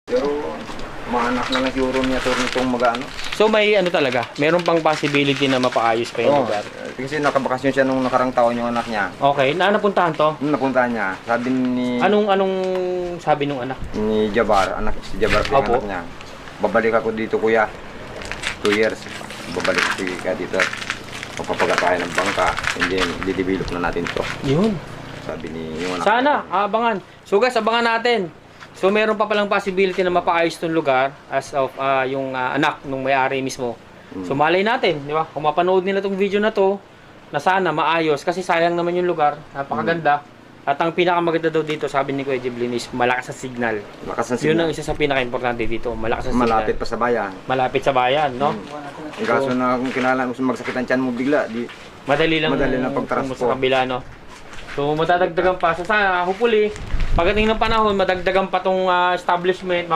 Pero maanak na lang siguro niya itong mag-ano. So may ano talaga, meron pang possibility na mapaayos pa yung lugar. Kasi nakabakasyon siya nung nakarang taon yung anak niya. Okay, napuntahan to? Nung napuntahan niya, sabi ni... Anong sabi nung anak? Ni Jabar, si Jabar po yung Opo. anak niya. Babalik ako dito kuya. 2 years. Babalik ka dito. Magpapagatayan ng bangka. Hindi, didevelop na natin to. Yun. Sabi ni yung anak. Sana, abangan. So guys, abangan natin. So meron pa palang possibility na mapaayos tong lugar as of yung anak nung may-ari mismo. So malay natin, di ba? Kung mapanood nila tong video na to, na sana maayos kasi sayang naman yung lugar, napakaganda. At ang pinakamaganda daw dito, sabi ni Kuya Jeblin, is malakas sa signal. Malakas ang Yun signal. ang isa sa pinaka-importante dito, malakas sa signal. Malapit pa sa bayan. Malapit sa bayan, no? Ang kaso na kung kinala gusto magsakit ang tiyan mo bigla, di Madali lang pag-transport. sa kabila, no? So madadagdagan pa. So sana, hopefully, pagdating ng panahon, madagdagan pa tong establishment,